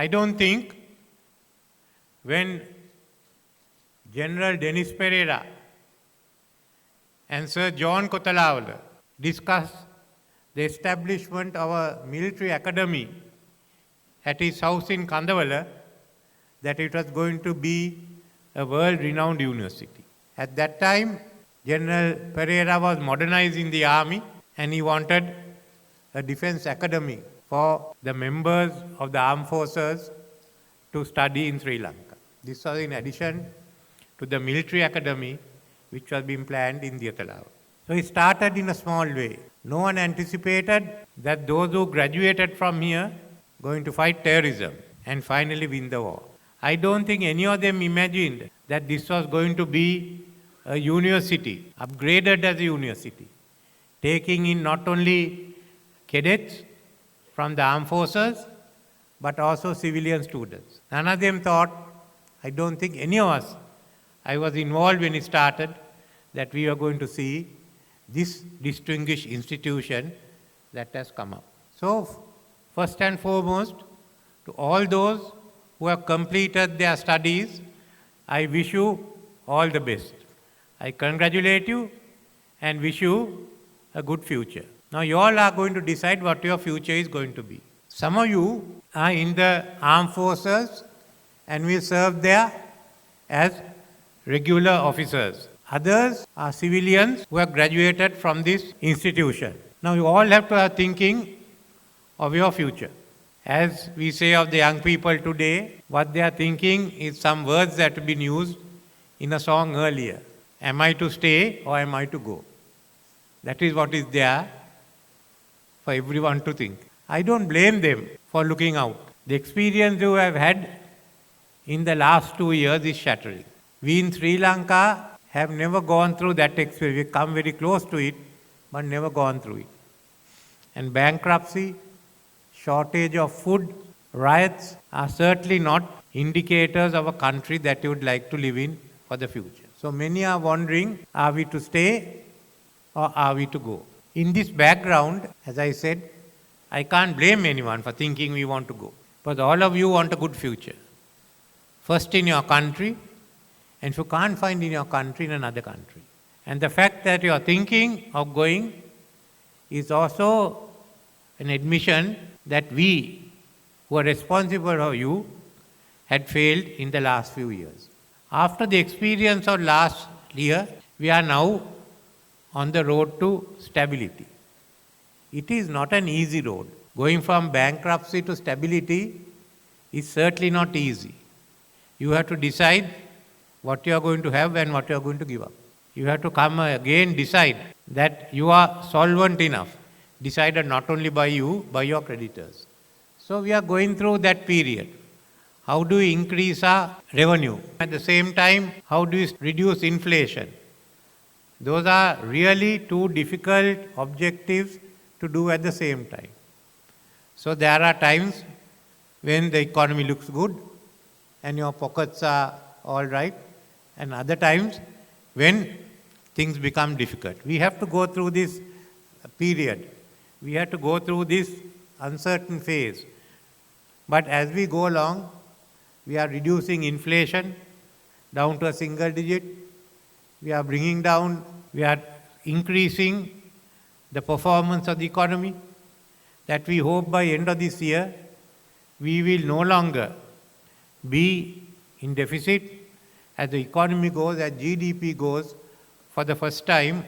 I don't think when General Dennis Pereira and Sir John Kotelawala discussed the establishment of a military academy at his house in Kandawala, that it was going to be a world-renowned university. At that time, General Pereira was modernizing the army and he wanted a defense academy for the members of the armed forces to study in Sri Lanka. This was in addition to the military academy which was being planned in Kotelawala. So it started in a small way. No one anticipated that those who graduated from here going to fight terrorism and finally win the war. I don't think any of them imagined that this was going to be a university, upgraded as a university, taking in not only cadets from the armed forces, but also civilian students. None of them thought, I don't think any of us, I was involved when it started, that we are going to see this distinguished institution that has come up. So, first and foremost, to all those who have completed their studies, I wish you all the best. I congratulate you and wish you a good future. Now, you all are going to decide what your future is going to be. Some of you are in the armed forces and will serve there as regular officers. Others are civilians who have graduated from this institution. Now, you all have to have thinking of your future. As we say of the young people today, what they are thinking is some words that have been used in a song earlier. Am I to stay or am I to go? That is what is there for everyone to think. I don't blame them for looking out. The experience you have had in the last 2 years is shattering. We in Sri Lanka have never gone through that experience. We come very close to it, but never gone through it. And bankruptcy, shortage of food, riots are certainly not indicators of a country that you would like to live in for the future. So many are wondering, are we to stay or are we to go? In this background, as I said, I can't blame anyone for thinking we want to go. But all of you want a good future. First in your country, and if you can't find in your country, in another country. And the fact that you are thinking of going is also an admission that we, who are responsible for you, had failed in the last few years. After the experience of last year, we are now on the road to stability. It is not an easy road. Going from bankruptcy to stability is certainly not easy. You have to decide what you are going to have and what you are going to give up. You have to come again decide that you are solvent enough, decided not only by you, by your creditors. So we are going through that period. How do we increase our revenue? At the same time, how do we reduce inflation? Those are really two difficult objectives to do at the same time. So there are times when the economy looks good and your pockets are all right, and other times when things become difficult. We have to go through this period. We have to go through this uncertain phase. But as we go along, we are reducing inflation down to a single digit. We are increasing the performance of the economy, that we hope by end of this year, we will no longer be in deficit. As the economy goes, as GDP goes, for the first time,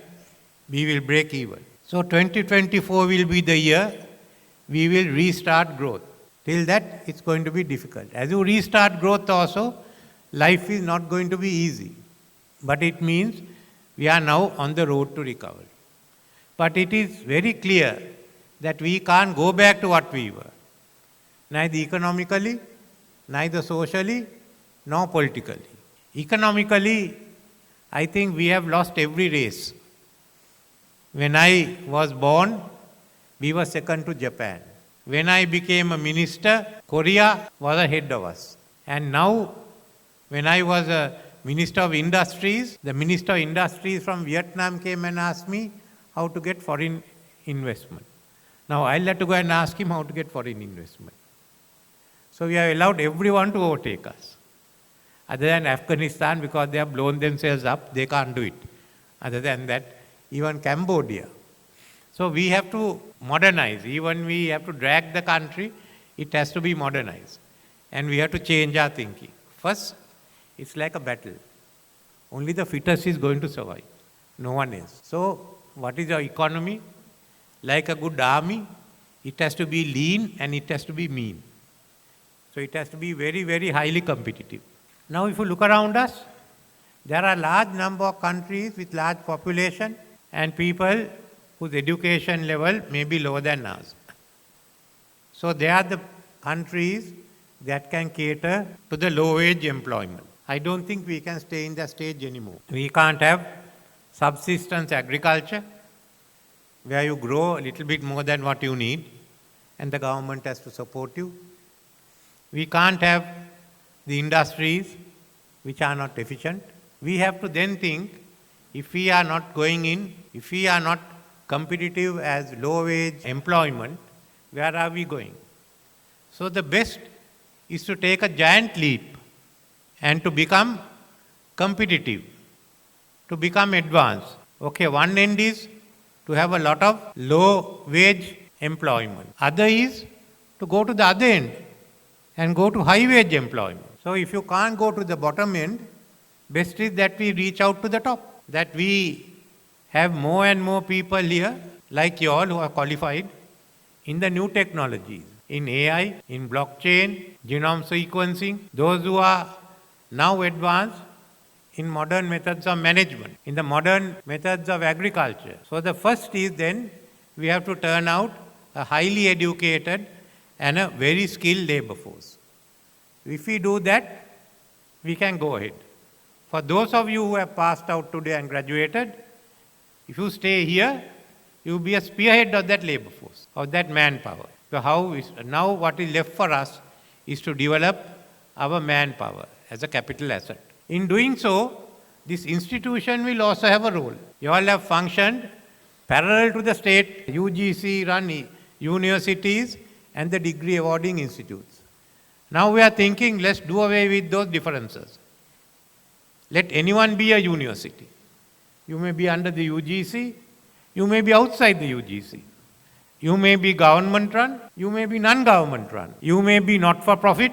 we will break even. So 2024 will be the year we will restart growth. Till that, it's going to be difficult. As you restart growth also, life is not going to be easy. But it means we are now on the road to recovery. But it is very clear that we can't go back to what we were. Neither economically, neither socially, nor politically. Economically, I think we have lost every race. When I was born, we were second to Japan. When I became a minister, Korea was ahead of us. And now, when I was a Minister of Industries, the Minister of Industries from Vietnam came and asked me how to get foreign investment. Now, I'll have to go and ask him how to get foreign investment. So we have allowed everyone to overtake us. Other than Afghanistan, because they have blown themselves up, they can't do it. Other than that, even Cambodia. So we have to modernize. Even we have to drag the country, it has to be modernized. And we have to change our thinking. First, it's like a battle. Only the fittest is going to survive. No one else. So what is our economy? Like a good army, it has to be lean and it has to be mean. So it has to be very, very highly competitive. Now if you look around us, there are a large number of countries with large population and people whose education level may be lower than ours. So they are the countries that can cater to the low-wage employment. I don't think we can stay in that stage anymore. We can't have subsistence agriculture, where you grow a little bit more than what you need, and the government has to support you. We can't have the industries which are not efficient. We have to then think, if we are not going in, if we are not competitive as low-wage employment, where are we going? So the best is to take a giant leap and to become competitive, to become advanced. Okay, one end is to have a lot of low-wage employment. Other is to go to the other end and go to high-wage employment. So if you can't go to the bottom end, best is that we reach out to the top, that we have more and more people here, like you all who are qualified, in the new technologies, in AI, in blockchain, genome sequencing, those who are now advanced in modern methods of management, in the modern methods of agriculture. So the first is then we have to turn out a highly educated and a very skilled labor force. If we do that, we can go ahead. For those of you who have passed out today and graduated, if you stay here, you will be a spearhead of that labor force, of that manpower. So now what is left for us is to develop our manpower as a capital asset. In doing so, this institution will also have a role. You all have functioned parallel to the state UGC run universities and the degree awarding institutes. Now we are thinking, let's do away with those differences. Let anyone be a university. You may be under the UGC, you may be outside the UGC. You may be government run, you may be non-government run. You may be not-for-profit,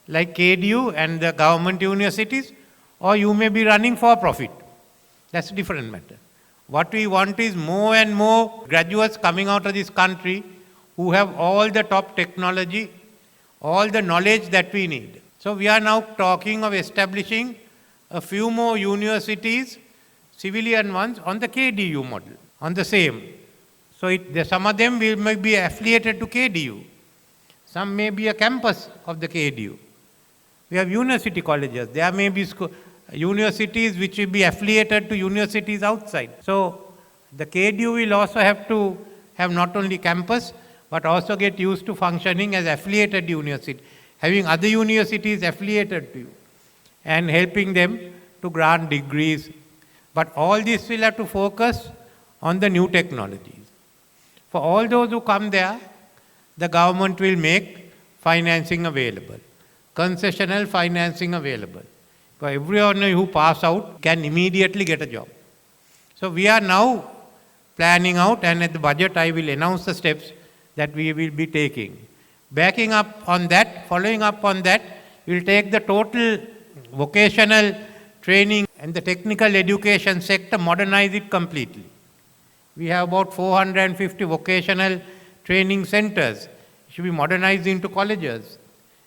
like KDU and the government universities, or you may be running for profit. That's a different matter. What we want is more and more graduates coming out of this country who have all the top technology, all the knowledge that we need. So we are now talking of establishing a few more universities, civilian ones, on the KDU model, on the same. So some of them may be affiliated to KDU. Some may be a campus of the KDU. We have university colleges. There may be universities which will be affiliated to universities outside. So the KDU will also have to have not only campus, but also get used to functioning as affiliated university, having other universities affiliated to you and helping them to grant degrees. But all this will have to focus on the new technologies. For all those who come there, the government will make financing available, concessional financing available. For everyone who pass out can immediately get a job. So we are now planning out, and at the budget I will announce the steps that we will be taking. Backing up on that, following up on that, we will take the total vocational training and the technical education sector, modernize it completely. We have about 450 vocational training centers. It should be modernized into colleges.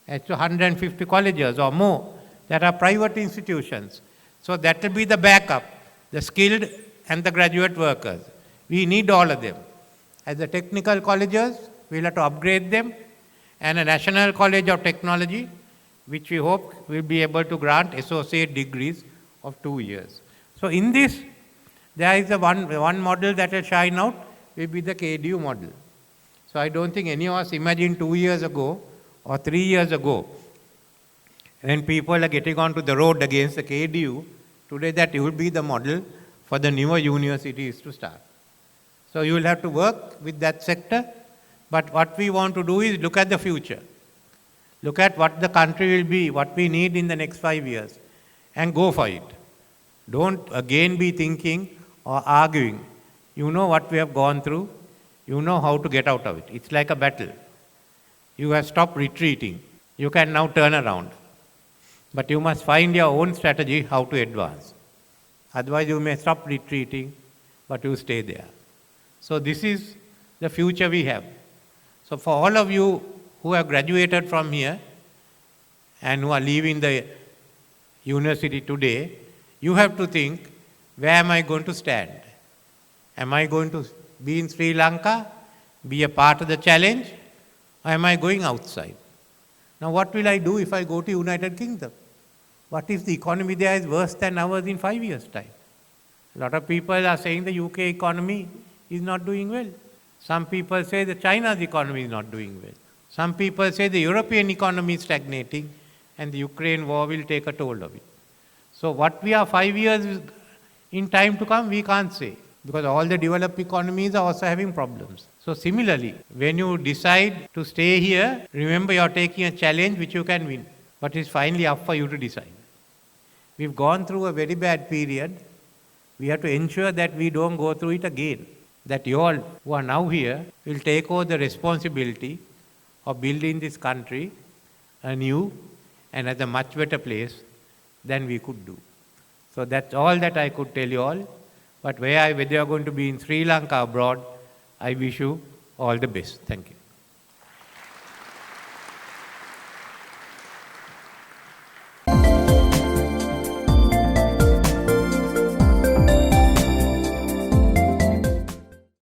It's 150 colleges or more that are private institutions. So that will be the backup, the skilled and the graduate workers. We need all of them. As the technical colleges, we'll have to upgrade them, and a National College of Technology, which we hope will be able to grant associate degrees of 2 years. So in this, there is one model that will shine out, will be the KDU model. So I don't think any of us imagined 2 years ago or 3 years ago, when people are getting onto the road against the KDU, today that will be the model for the newer universities to start. So you will have to work with that sector, but what we want to do is look at the future. Look at what the country will be, what we need in the next 5 years, and go for it. Don't again be thinking or arguing. You know what we have gone through. You know how to get out of it. It's like a battle. You have stopped retreating. You can now turn around. But you must find your own strategy how to advance. Otherwise, you may stop retreating, but you stay there. So this is the future we have. So for all of you who have graduated from here and who are leaving the university today, you have to think, where am I going to stand? Am I going to be in Sri Lanka, be a part of the challenge, or am I going outside? Now what will I do if I go to United Kingdom? What if the economy there is worse than ours in 5 years' time? A lot of people are saying the UK economy is not doing well. Some people say that China's economy is not doing well. Some people say the European economy is stagnating and the Ukraine war will take a toll of it. So what we are 5 years in time to come, we can't say, because all the developed economies are also having problems. So similarly, when you decide to stay here, remember you are taking a challenge which you can win, but it's finally up for you to decide. We've gone through a very bad period. We have to ensure that we don't go through it again. That you all who are now here will take over the responsibility of building this country anew and as a much better place than we could do. So that's all that I could tell you all. But whether you are going to be in Sri Lanka or abroad, I wish you all the best. Thank you.